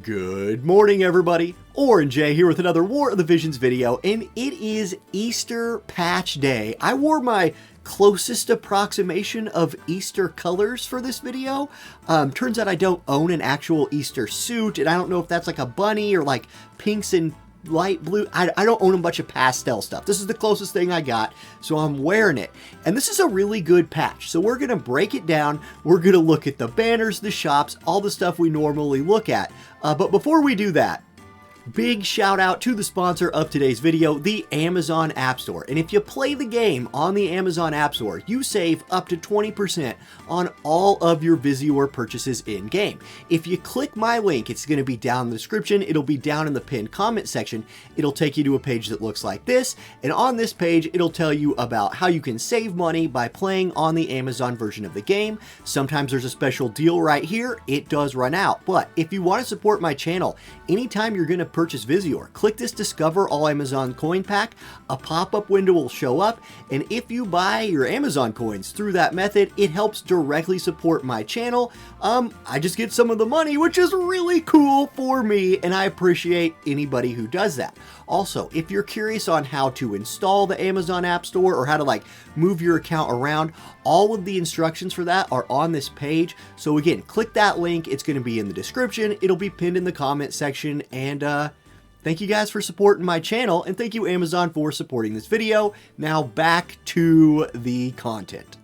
Good morning, everybody. Orange J here with another War of the Visions video, and it is Easter patch day. I wore my closest approximation of Easter colors for this video. Turns out I don't own an actual Easter suit, and I don't know if that's like a bunny or like pinks and light blue. I don't own a bunch of pastel stuff. This is the closest thing I got, so I'm wearing it. And this is a really good patch. So we're going to break it down. We're going to look at the banners, the shops, all the stuff we normally look at. But before we do that, big shout out to the sponsor of today's video, the Amazon Appstore. And if you play the game on the Amazon Appstore, you save up to 20% on all of your Visior purchases in-game. If you click my link, it's going to be down in the description. It'll be down in the pinned comment section. It'll take you to a page that looks like this. And on this page, it'll tell you about how you can save money by playing on the Amazon version of the game. Sometimes there's a special deal right here. It does run out. But if you want to support my channel, anytime you're going to purchase Visior, click this Discover All Amazon Coin Pack. A pop-up window will show up, and if you buy your Amazon coins through that method, it helps directly support my channel. I just get some of the money, which is really cool for me, and I appreciate anybody who does that. Also, if you're curious on how to install the Amazon App Store or how to like move your account around, all of the instructions for that are on this page. So again, click that link. It's going to be in the description. It'll be pinned in the comment section. And thank you guys for supporting my channel, and thank you Amazon for supporting this video. Now back to the content.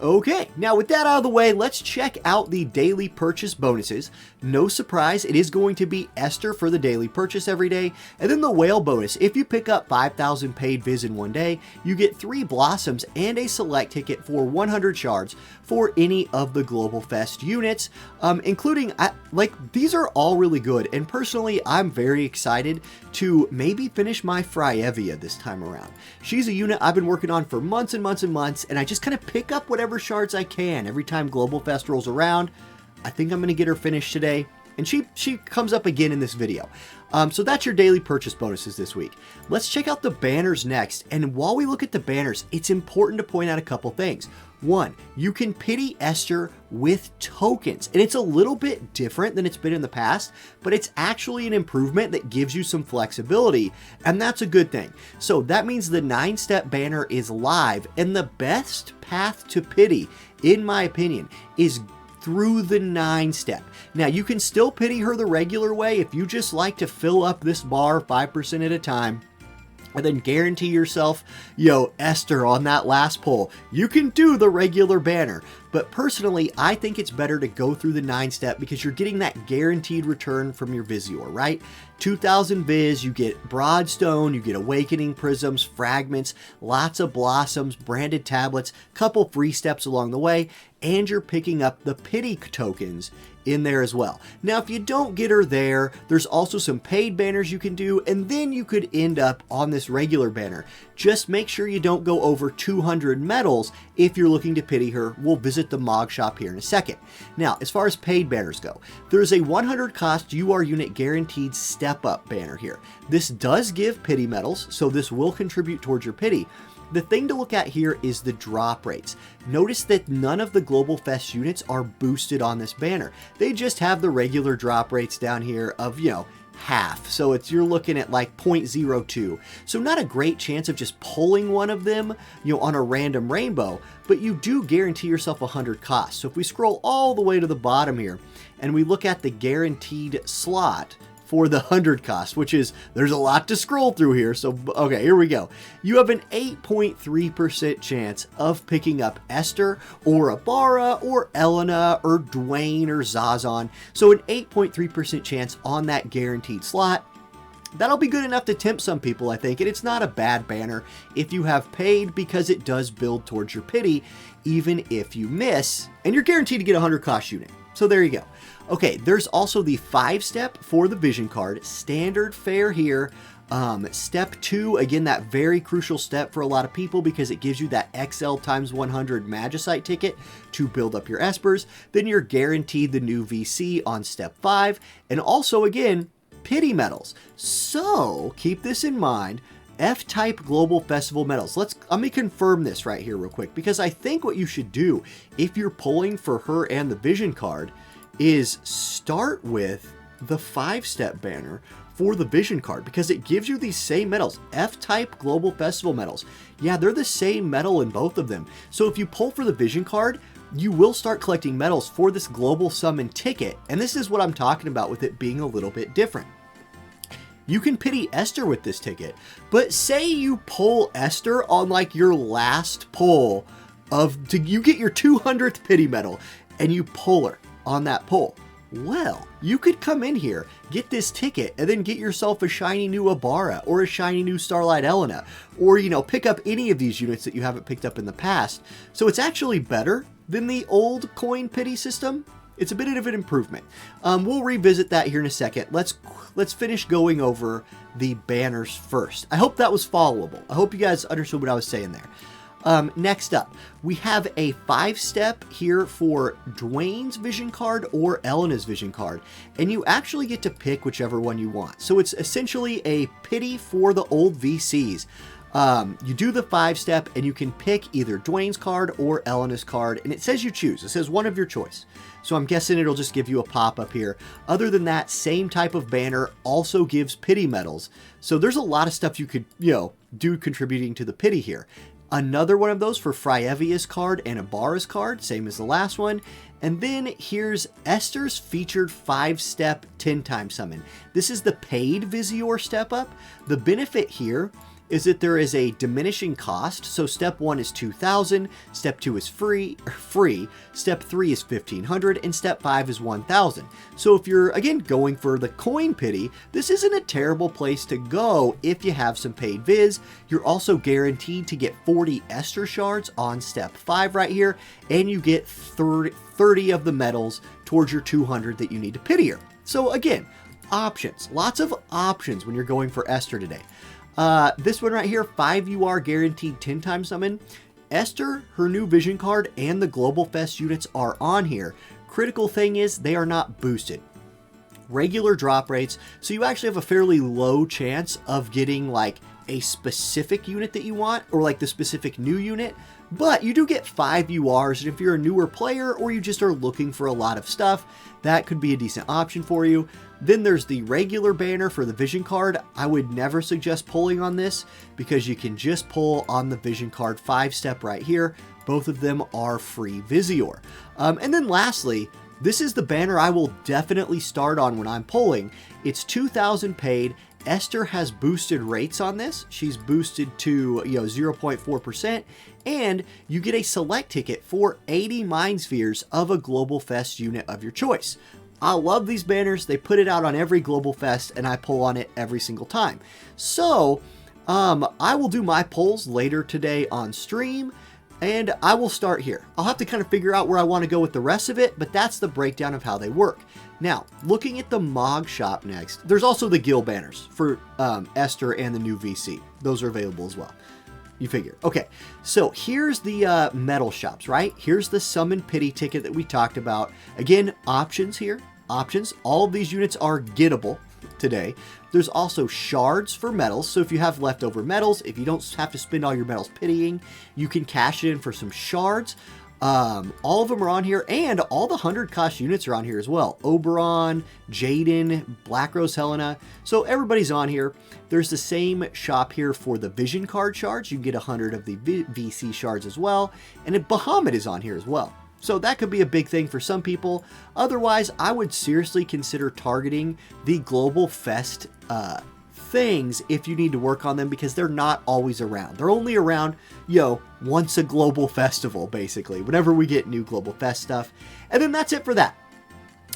Okay, now with that out of the way, let's check out the daily purchase bonuses. No surprise, it is going to be Esther for the daily purchase every day, and then the whale bonus. If you pick up 5,000 paid viz in one day, you get 3 blossoms and a select ticket for 100 shards for any of the Globel Fest units, including, these are all really good, and personally, I'm very excited to maybe finish my Fryevia this time around. She's a unit I've been working on for months and months and months, and I just kind of pick up whatever shards I can every time Globel Fest rolls around. I think I'm going to get her finished today, and she comes up again in this video. So that's your daily purchase bonuses this week. Let's check out the banners next, and while we look at the banners, it's important to point out a couple things. One, you can pity Esther with tokens, and it's a little bit different than it's been in the past, but it's actually an improvement that gives you some flexibility, and that's a good thing. So that means the 9-step banner is live, and the best path to pity, in my opinion, is through the 9-step. Now, you can still pity her the regular way if you just like to fill up this bar 5% at a time, and then guarantee yourself, Esther on that last pull. You can do the regular banner, but personally, I think it's better to go through the 9-step because you're getting that guaranteed return from your Visior, right? 2,000 Viz, you get Broadstone, you get Awakening Prisms, Fragments, lots of Blossoms, branded tablets, couple free steps along the way, and you're picking up the pity tokens in there as well. Now, if you don't get her there, there's also some paid banners you can do, and then you could end up on this regular banner. Just make sure you don't go over 200 medals if you're looking to pity her. We'll visit the Mog shop here in a second. Now, as far as paid banners go, there's a 100 cost UR unit guaranteed step up banner here. This does give pity medals, so this will contribute towards your pity. The thing to look at here is the drop rates. Notice that none of the Globel Fest units are boosted on this banner. They just have the regular drop rates down here of, half. So you're looking at like 0.02. So not a great chance of just pulling one of them, on a random rainbow, but you do guarantee yourself 100 costs. So if we scroll all the way to the bottom here and we look at the guaranteed slot for the 100 cost, which is, there's a lot to scroll through here. So, okay, here we go. You have an 8.3% chance of picking up Esther or Abara or Elena or Dwayne or Zazan. So an 8.3% chance on that guaranteed slot. That'll be good enough to tempt some people, I think, and it's not a bad banner if you have paid because it does build towards your pity, even if you miss, and you're guaranteed to get a 100 cost unit. So there you go. Okay, there's also the 5-step for the vision card, standard fare here. Step 2, again, that very crucial step for a lot of people because it gives you that XL times 100 Magicite ticket to build up your Espers. Then you're guaranteed the new VC on step 5, and also, again, pity medals. So keep this in mind. F-type Globel Festival medals. Let me confirm this right here real quick, because I think what you should do if you're pulling for her and the vision card is start with the 5-step banner for the Vision card because it gives you these same medals, F-type Global Festival medals. Yeah, they're the same medal in both of them. So if you pull for the Vision card, you will start collecting medals for this Global Summon ticket, and this is what I'm talking about with it being a little bit different. You can pity Esther with this ticket, but say you pull Esther on like your last pull you get your 200th pity medal and you pull her on that pull. Well, you could come in here, get this ticket, and then get yourself a shiny new Abara or a shiny new Starlight Elena, or, you know, pick up any of these units that you haven't picked up in the past. So it's actually better than the old coin pity system. It's a bit of an improvement. We'll revisit that here in a second. Let's finish going over the banners first. I hope that was followable. I hope you guys understood what I was saying there. Next up, we have a 5-step here for Dwayne's Vision card or Elena's Vision card, and you actually get to pick whichever one you want. So it's essentially a pity for the old VCs. You do the 5-step and you can pick either Dwayne's card or Elena's card, and it says you choose. It says one of your choice. So I'm guessing it'll just give you a pop-up here. Other than that, same type of banner also gives pity medals. So there's a lot of stuff you could, you know, do contributing to the pity here. Another one of those for Fryevia's card and Abara's card, same as the last one. And then here's Esther's featured 5-step 10-time summon. This is the paid Visior step up. The benefit here is that there is a diminishing cost. So step 1 is 2,000, step 2 is free, step 3 is 1,500, and step 5 is 1,000. So if you're, again, going for the coin pity, this isn't a terrible place to go if you have some paid viz. You're also guaranteed to get 40 Esther shards on step 5 right here, and you get 30 of the medals towards your 200 that you need to pity her. So again, options, lots of options when you're going for Esther today. This one right here, 5 UR guaranteed 10-time summon. Esther, her new Vision card, and the Global Fest units are on here. Critical thing is they are not boosted. Regular drop rates, so you actually have a fairly low chance of getting like a specific unit that you want or like the specific new unit, but you do get 5 URs, and if you're a newer player or you just are looking for a lot of stuff, that could be a decent option for you. Then there's the regular banner for the Vision card. I would never suggest pulling on this because you can just pull on the Vision card 5-step right here. Both of them are free Visior. And then lastly, this is the banner I will definitely start on when I'm pulling. It's 2,000 paid. Esther has boosted rates on this. She's boosted to 0.4%, and you get a select ticket for 80 Mind Spheres of a Global Fest unit of your choice. I love these banners. They put it out on every Global Fest, and I pull on it every single time. So I will do my pulls later today on stream, and I will start here. I'll have to kind of figure out where I want to go with the rest of it, but that's the breakdown of how they work. Now, looking at the MOG shop next, there's also the Gil banners for Esther and the new VC. Those are available as well. You figure. Okay, so here's the metal shops, right? Here's the Summon Pity ticket that we talked about. Again, options here. Options. All of these units are gettable today. There's also shards for medals. So if you have leftover medals, if you don't have to spend all your medals pitying, you can cash it in for some shards. All of them are on here, and all the 100 cost units are on here as well. Oberon, Jaden, Black Rose Helena. So everybody's on here. There's the same shop here for the Vision card shards. You can get 100 of the VC shards as well. And Bahamut is on here as well. So that could be a big thing for some people. Otherwise, I would seriously consider targeting the Global Fest things if you need to work on them, because they're not always around. They're only around, once a global festival, basically, whenever we get new Global Fest stuff. And then that's it for that.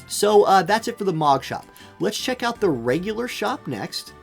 So that's it for the MOG shop. Let's check out the regular shop next.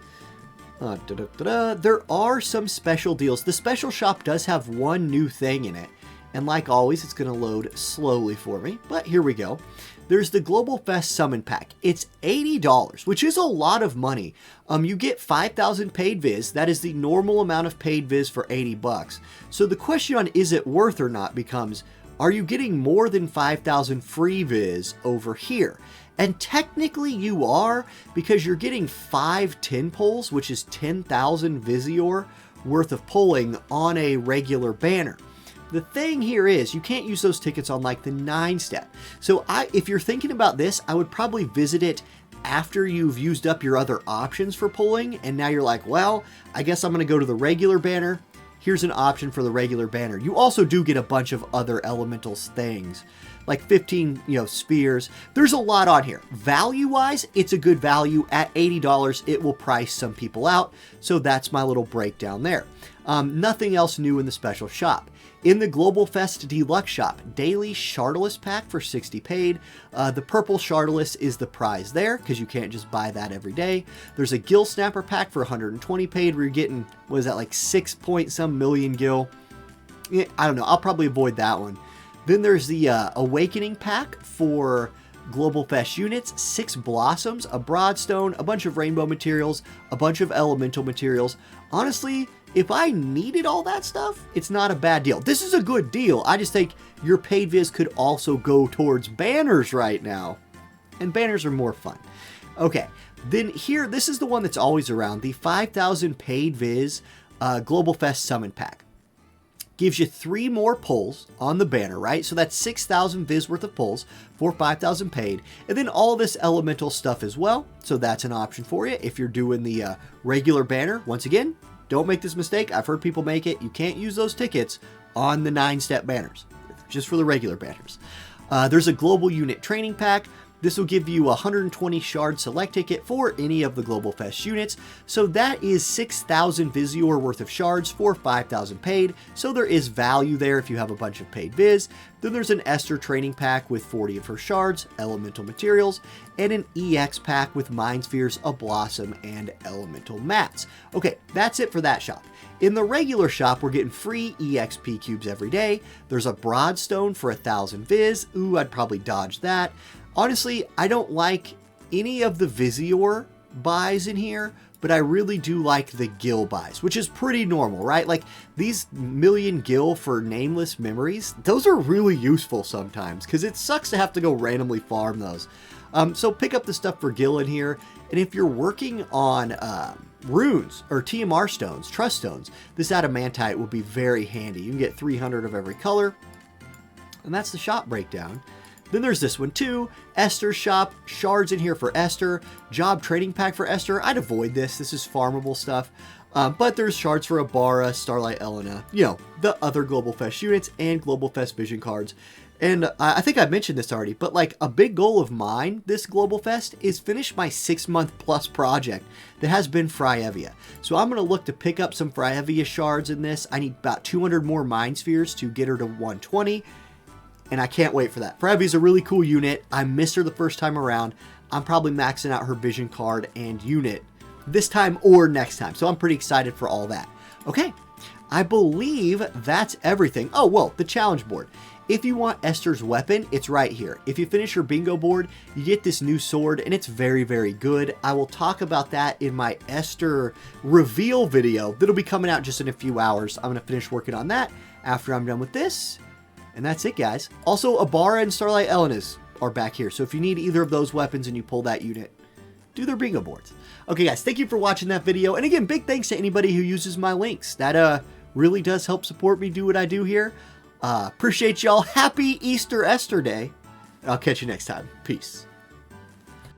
There are some special deals. The special shop does have one new thing in it. And like always, it's going to load slowly for me, but here we go. There's the Global Fest Summon Pack. It's $80, which is a lot of money. You get 5,000 paid viz. That is the normal amount of paid viz for $80. So the question on is it worth or not becomes, are you getting more than 5,000 free viz over here? And technically you are, because you're getting 5 10 pulls, which is 10,000 Visior worth of pulling on a regular banner. The thing here is you can't use those tickets on like the 9-step. So if you're thinking about this, I would probably visit it after you've used up your other options for pulling, and now you're like, well, I guess I'm going to go to the regular banner. Here's an option for the regular banner. You also do get a bunch of other elementals things, like 15, spheres. There's a lot on here. Value-wise, it's a good value. At $80, it will price some people out, so that's my little breakdown there. Nothing else new in the special shop. In the Globel Fest Deluxe shop, daily Shardless pack for 60 paid. The purple Shardless is the prize there, because you can't just buy that every day. There's a Gill Snapper pack for 120 paid, where you're getting, what is that, like 6 point some million Gill? Yeah, I don't know, I'll probably avoid that one. Then there's the Awakening pack for Globel Fest units, 6 Blossoms, a Broadstone, a bunch of Rainbow materials, a bunch of Elemental materials. Honestly, if I needed all that stuff, it's not a bad deal. This is a good deal. I just think your paid viz could also go towards banners right now. And banners are more fun. Okay, then here, this is the one that's always around. The 5,000 paid viz Globel Fest Summon Pack. Gives you 3 more pulls on the banner, right? So that's 6,000 viz worth of pulls for 5,000 paid. And then all this elemental stuff as well. So that's an option for you if you're doing the regular banner. Once again, don't make this mistake. I've heard people make it. You can't use those tickets on the 9-step banners, just for the regular banners. There's a global unit training pack. This will give you a 120 shard select ticket for any of the Globel Fest units. So that is 6,000 Vizior worth of shards for 5,000 paid. So there is value there if you have a bunch of paid viz. Then there's an Esther training pack with 40 of her shards, elemental materials, and an EX pack with Mind Spheres, a Blossom, and elemental mats. Okay, that's it for that shop. In the regular shop, we're getting free EXP cubes every day. There's a Broadstone for 1,000 viz. Ooh, I'd probably dodge that. Honestly, I don't like any of the Vizior buys in here, but I really do like the Gill buys, which is pretty normal, right? Like these million Gill for nameless memories, those are really useful sometimes because it sucks to have to go randomly farm those. So pick up the stuff for Gill in here. And if you're working on runes or TMR stones, trust stones, this adamantite will be very handy. You can get 300 of every color. And that's the shop breakdown. Then there's this one too, Esther's shop, shards in here for Esther, job trading pack for Esther. I'd avoid this. This is farmable stuff. But there's shards for Abara, Starlight Elena, the other Globel Fest units and Globel Fest vision cards. And I think I mentioned this already, but like a big goal of mine this Globel Fest is finish my 6-month plus project that has been Fryevia. So I'm going to look to pick up some Fryevia shards in this. I need about 200 more Mind Spheres to get her to 120. And I can't wait for that. Fryevia is a really cool unit. I missed her the first time around. I'm probably maxing out her vision card and unit this time or next time. So I'm pretty excited for all that. Okay, I believe that's everything. Oh, well, the challenge board. If you want Esther's weapon, it's right here. If you finish your bingo board, you get this new sword, and it's very, very good. I will talk about that in my Esther reveal video that'll be coming out just in a few hours. I'm going to finish working on that after I'm done with this. And that's it, guys. Also, Abara and Starlight Elenas are back here. So if you need either of those weapons and you pull that unit, do their bingo boards. Okay, guys, thank you for watching that video. And again, big thanks to anybody who uses my links. That really does help support me do what I do here. Appreciate y'all. Happy Easter Esther Day. And I'll catch you next time. Peace.